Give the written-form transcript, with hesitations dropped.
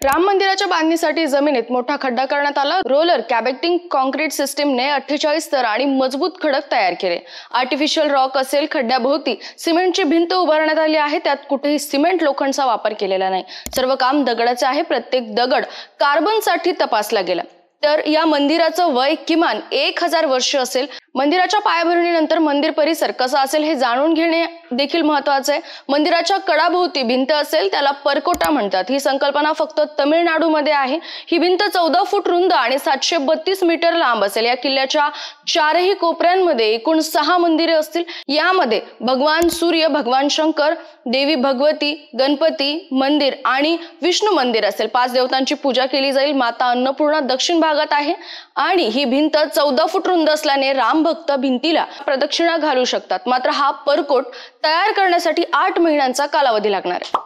राम मंदिराच्या बांधणीसाठी जमिनीत मोठा खड्डा करण्यात आला। रोलर कॅबेक्टिंग कॉन्क्रीट सिस्टीमने 48 स्तर आणि मजबूत खडक तयार केले। आर्टिफिशियल रॉक असेल, खड्ड्याभोवती सिमेंटची भिंत उभारण्यात आली आहे। त्यात कुठेही सिमेंट लोखंडचा वापर केलेला नाही। सर्व काम दगडाचे आहे। प्रत्येक दगड कार्बनसाठी तपासला गेला। तर या मंदिराचं वय किमान 1000 वर्ष असेल। मंदिराच्या पायाभरणीनंतर मंदिर परिसर कसा असेल हे जाणून घेणे देखील महत्त्वाचे आहे। मंदिराच्या कडाभोवती भिंत असेल त्याला परकोटा म्हणतात। ही संकल्पना फक्त तामिळनाडूमध्ये आहे। ही भिंत 14 फूट रुंद आणि 732 मीटर लांब असेल। या किल्ल्याच्या चारही कोपऱ्यांमध्ये एकूण 6 मंदिरे असतील। यामध्ये भगवान सूर्य, भगवान शंकर, देवी भगवती, गणपती मंदिर आणि विष्णू मंदिर असेल। 5 देवतांची पूजा केली जाईल। माता अन्नपूर्णा दक्षिण भागात आहे आणि ही भिंत 14 फूट रुंद असल्याने राम भक्त भिंतीला प्रदक्षिणा घालू शकतात। मात्र हा परकोट तयार करण्यासाठी 8 महिन्यांचा कालावधी लागणार आहे।